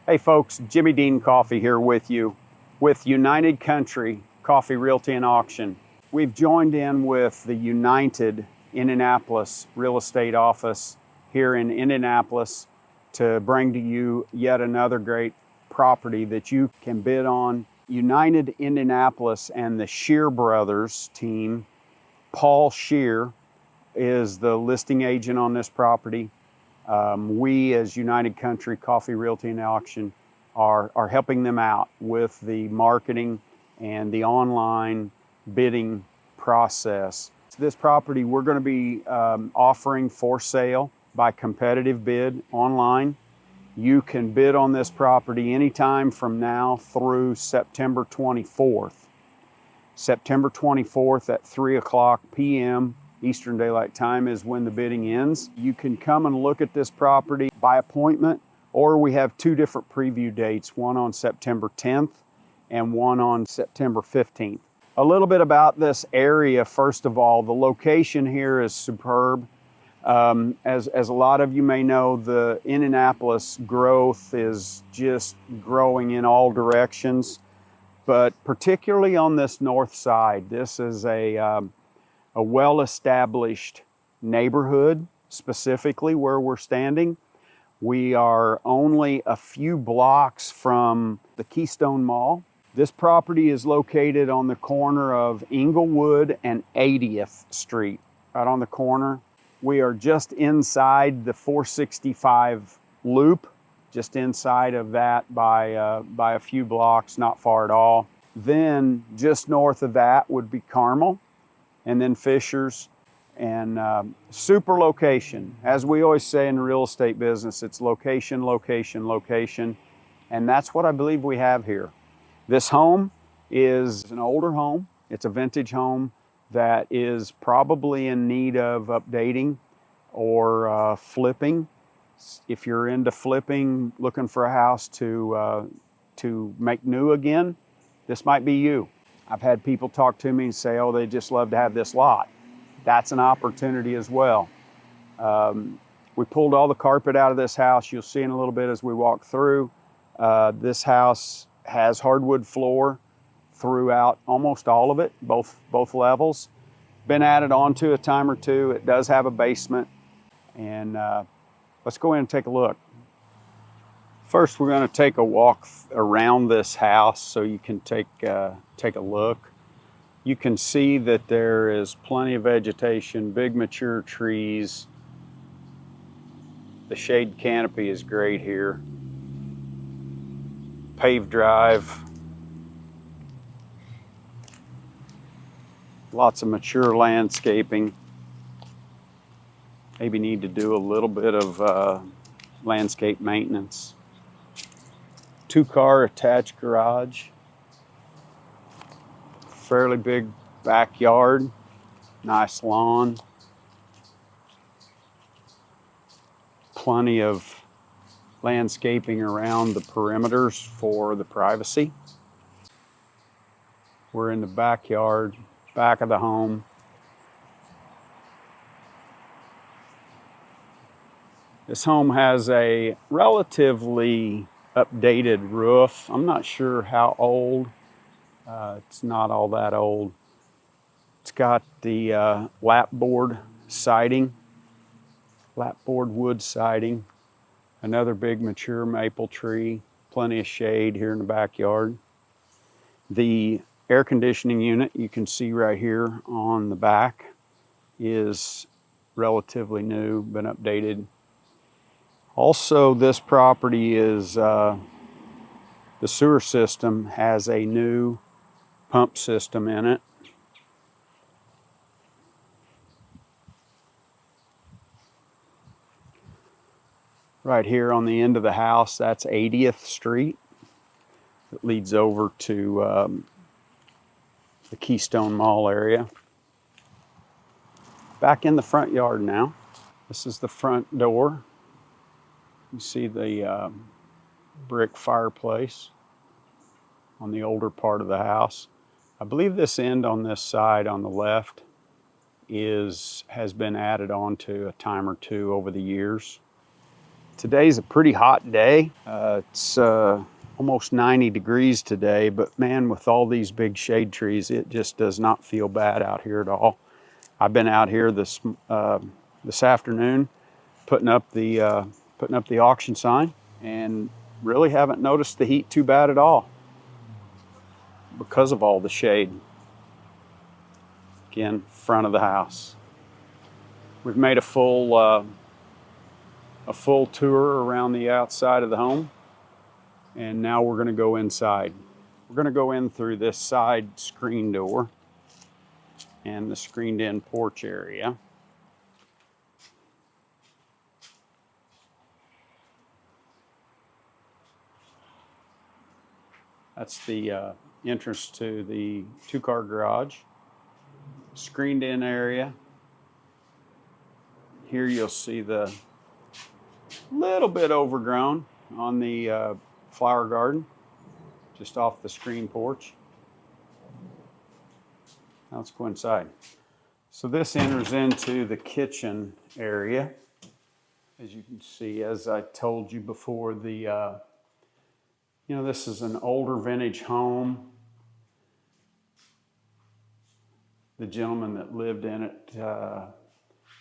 Hey folks, Jimmie Dean Coffey here with you with United Country Coffee Realty and Auction. We've joined in with the United Indianapolis real estate office here in Indianapolis to bring to you yet another great property that you can bid on. United Indianapolis and the Shear Brothers team, Paul Shear is the listing agent on this property. We as United Country Coffee Realty and Auction are helping them out with the marketing and the online bidding process. This property we're going to be offering for sale by competitive bid online. You can bid on this property anytime from now through September 24th. September 24th at 3:00 p.m. Eastern Daylight Time is when the bidding ends. You can come and look at this property by appointment, or we have two different preview dates, one on September 10th and one on September 15th. A little bit about this area, first of all. The location here is superb. As a lot of you may know, the Indianapolis growth is just growing in all directions, but particularly on this north side. This is a well-established neighborhood, specifically where we're standing. We are only a few blocks from the Keystone Mall. This property is located on the corner of Englewood and 80th Street, right on the corner. We are just inside the 465 loop, just inside of that by a few blocks, not far at all. Then just north of that would be Carmel, and then Fishers, and super location. As we always say in the real estate business, it's location, location, location, and that's what I believe we have here. This home is an older home. It's a vintage home that is probably in need of updating or flipping. If you're into flipping, looking for a house to make new again, this might be you. I've had people talk to me and say, oh, they just love to have this lot. That's an opportunity as well. We pulled all the carpet out of this house. You'll see in a little bit as we walk through. This house has hardwood floor throughout almost all of it, both levels. Been added onto a time or two. It does have a basement. And let's go in and take a look. First, we're going to take a walk around this house so you can take a look. You can see that there is plenty of vegetation, big mature trees. The shade canopy is great here. Paved drive. Lots of mature landscaping. Maybe need to do a little bit of landscape maintenance. 2-car attached garage. Fairly big backyard. Nice lawn. Plenty of landscaping around the perimeters for the privacy. We're in the backyard, back of the home. This home has a relatively updated roof. I'm not sure how old. It's not all that old. It's got the lapboard siding, lapboard wood siding. Another big mature maple tree. Plenty of shade here in the backyard. The air conditioning unit you can see right here on the back is relatively new, been updated. Also, this property is, the sewer system has a new pump system in it. Right here on the end of the house, that's 80th Street. It leads over to the Keystone Mall area. Back in the front yard now. This is the front door. You see the brick fireplace on the older part of the house. I believe this end on this side on the left has been added on to a time or two over the years. Today's a pretty hot day. It's almost 90 degrees today, but man, with all these big shade trees, it just does not feel bad out here at all. I've been out here this afternoon putting up the auction sign, and really haven't noticed the heat too bad at all because of all the shade. Again, front of the house. We've made a full tour around the outside of the home, and now we're going to go inside. We're going to go in through this side screen door and the screened-in porch area. That's the entrance to the two-car garage. Screened-in area. Here you'll see the little bit overgrown on the flower garden, just off the screen porch. Now let's go inside. So this enters into the kitchen area. As you can see, as I told you before, this is an older vintage home. The gentleman that lived in it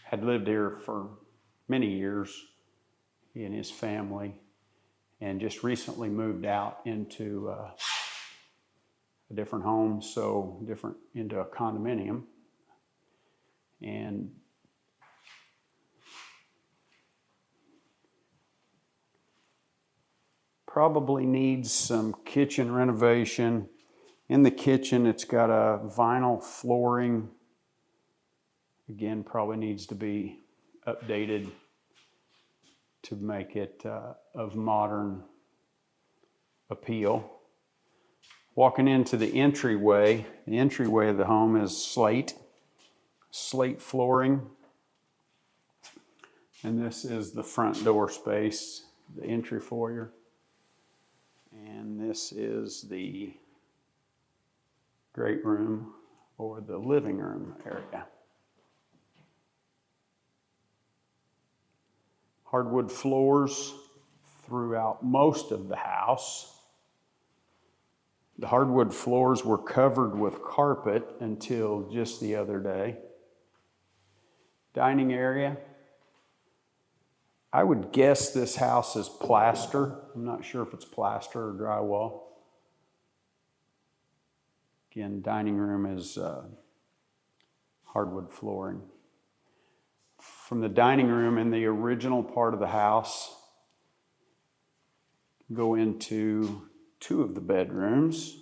had lived here for many years, he and his family, and just recently moved out into a different home, into a condominium. And probably needs some kitchen renovation. In the kitchen, it's got a vinyl flooring. Again, probably needs to be updated to make it of modern appeal. Walking into the entryway of the home is slate flooring. And this is the front door space, the entry foyer. And this is the great room or the living room area. Hardwood floors throughout most of the house. The hardwood floors were covered with carpet until just the other day. Dining area. I would guess this house is plaster. I'm not sure if it's plaster or drywall. Again, dining room is hardwood flooring. From the dining room in the original part of the house, go into two of the bedrooms.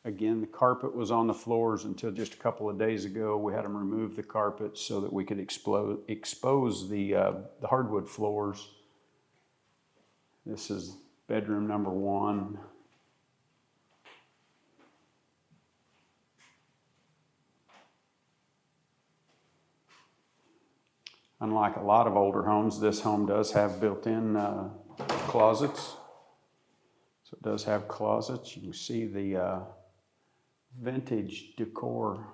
Again, the carpet was on the floors until just a couple of days ago. We had them remove the carpet so that we could expose the hardwood floors. This is bedroom number 1. Unlike a lot of older homes, this home does have built-in closets. So it does have closets. You can see the vintage decor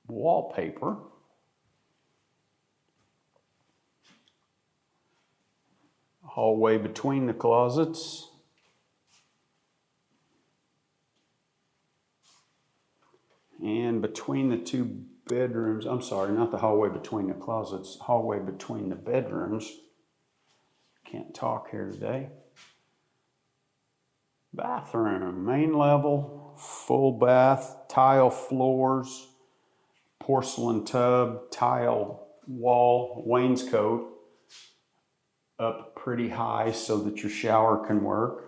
wallpaper. Hallway between the closets. And between the two bedrooms, I'm sorry, not the hallway between the closets, hallway between the bedrooms. Can't talk here today. Bathroom, main level, full bath, tile floors, porcelain tub, tile wall, wainscot up pretty high so that your shower can work.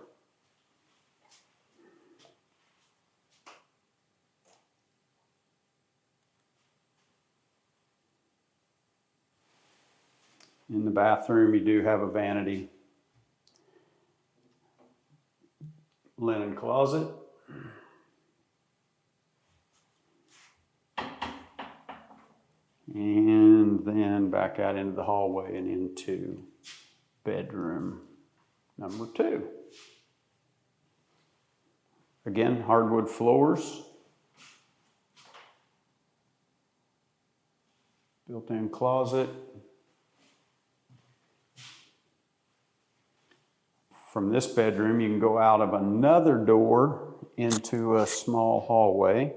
In the bathroom, you do have a vanity. Linen closet. And then back out into the hallway and into bedroom number 2. Again, hardwood floors. Built-in closet. From this bedroom, you can go out of another door into a small hallway.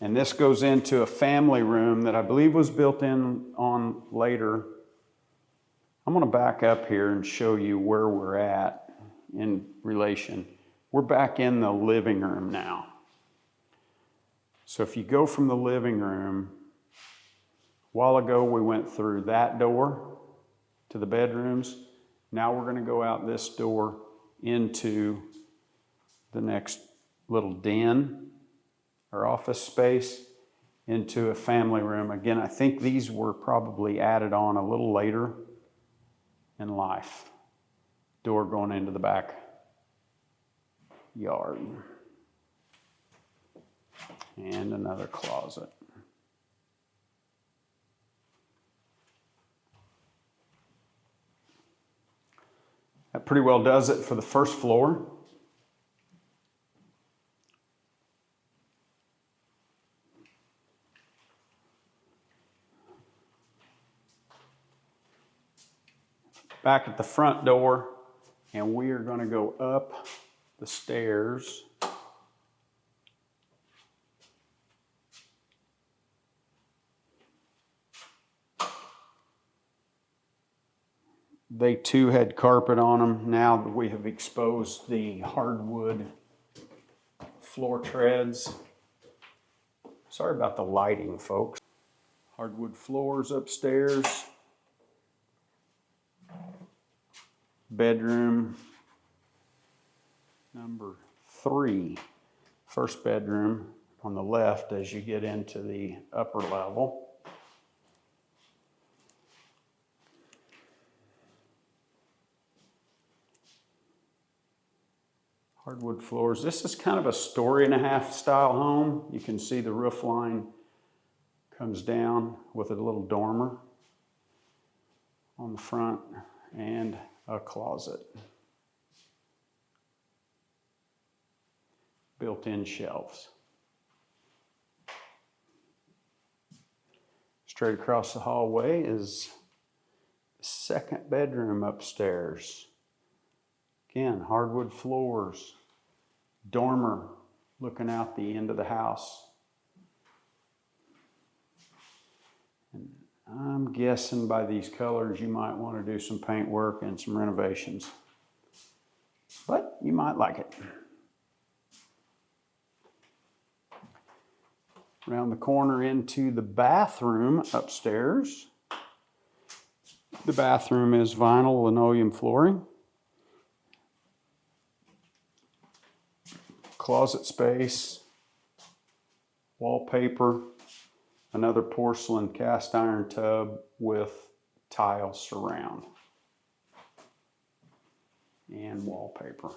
And this goes into a family room that I believe was built in on later. I'm going to back up here and show you where we're at in relation. We're back in the living room now. So if you go from the living room, a while ago we went through that door to the bedrooms. Now we're going to go out this door into the next little den or office space, into a family room. Again, I think these were probably added on a little later in life. Door going into the back yard. And another closet. That pretty well does it for the first floor. Back at the front door, and we are going to go up the stairs. They too had carpet on them. Now that we have exposed the hardwood floor treads. Sorry about the lighting, folks. Hardwood floors upstairs. Bedroom number 3. First bedroom on the left as you get into the upper level. Hardwood floors. This is kind of a 1.5-story style home. You can see the roof line comes down with a little dormer on the front and a closet. Built-in shelves. Straight across the hallway is the second bedroom upstairs. Again, hardwood floors, dormer looking out the end of the house. And I'm guessing by these colors you might want to do some paint work and some renovations. But you might like it. Around the corner into the bathroom upstairs. The bathroom is vinyl linoleum flooring. Closet space, wallpaper, another porcelain cast iron tub with tile surround and wallpaper.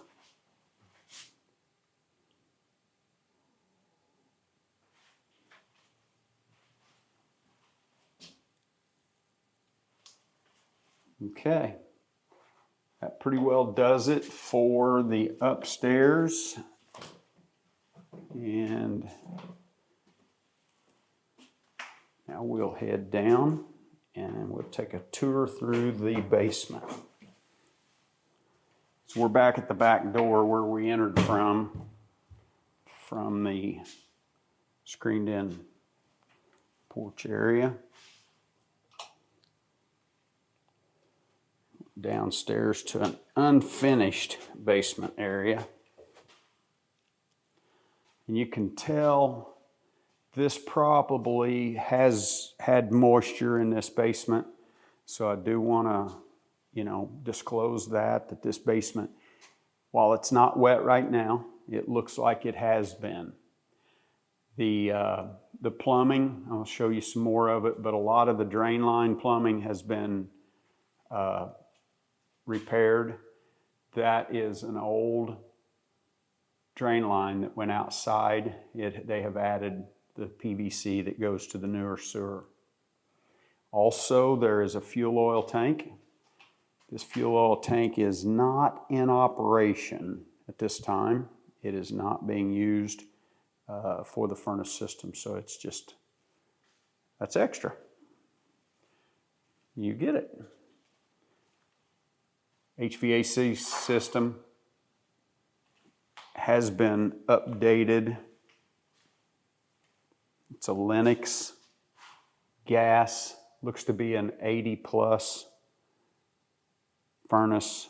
Okay, that pretty well does it for the upstairs. And now we'll head down and we'll take a tour through the basement. So we're back at the back door where we entered from the screened-in porch area. Downstairs to an unfinished basement area. And you can tell this probably has had moisture in this basement. So I do want to, disclose that this basement, while it's not wet right now, it looks like it has been. The plumbing, I'll show you some more of it, but a lot of the drain line plumbing has been repaired. That is an old drain line that went outside. They have added the PVC that goes to the newer sewer. Also, there is a fuel oil tank. This fuel oil tank is not in operation at this time. It is not being used for the furnace system, so it's just, that's extra. You get it. HVAC system has been updated. It's a Lennox gas, looks to be an 80 plus furnace.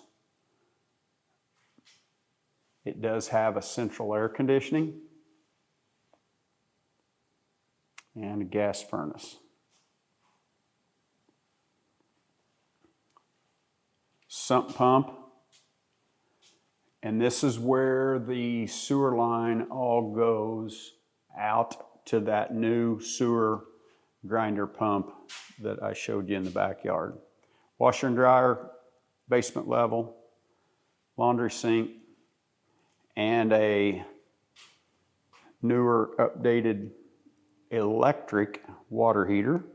It does have a central air conditioning and a gas furnace. Sump pump, and this is where the sewer line all goes out to that new sewer grinder pump that I showed you in the backyard. Washer and dryer, basement level, laundry sink, and a newer updated electric water heater.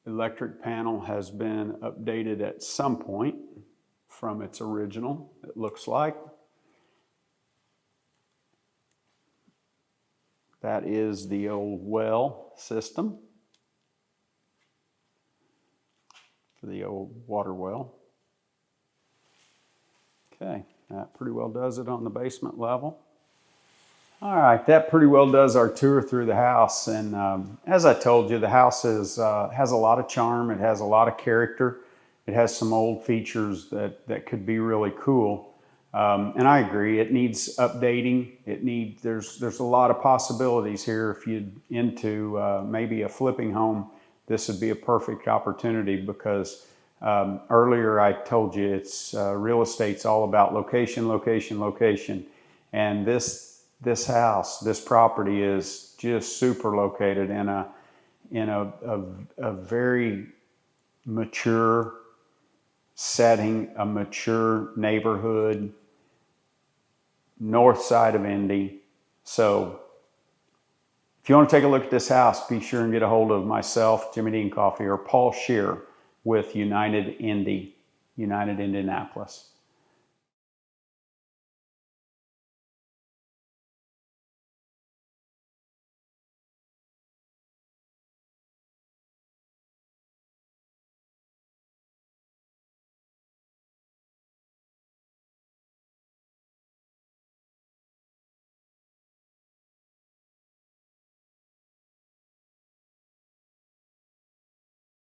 Electric panel has been updated at some point from its original, it looks like. That is the old well system for the old water well. Okay, that pretty well does it on the basement level. All right, that pretty well does our tour through the house. And as I told you, the house has a lot of charm. It has a lot of character. It has some old features that could be really cool. And I agree, it needs updating. There's a lot of possibilities here. If you're into maybe a flipping home, this would be a perfect opportunity because earlier I told you it's real estate's all about location, location, location. And this house, this property is just super located in a very mature setting, a mature neighborhood, north side of Indy. So if you want to take a look at this house, be sure and get a hold of myself, Jimmie Dean Coffey, or Paul Shear with United Indianapolis.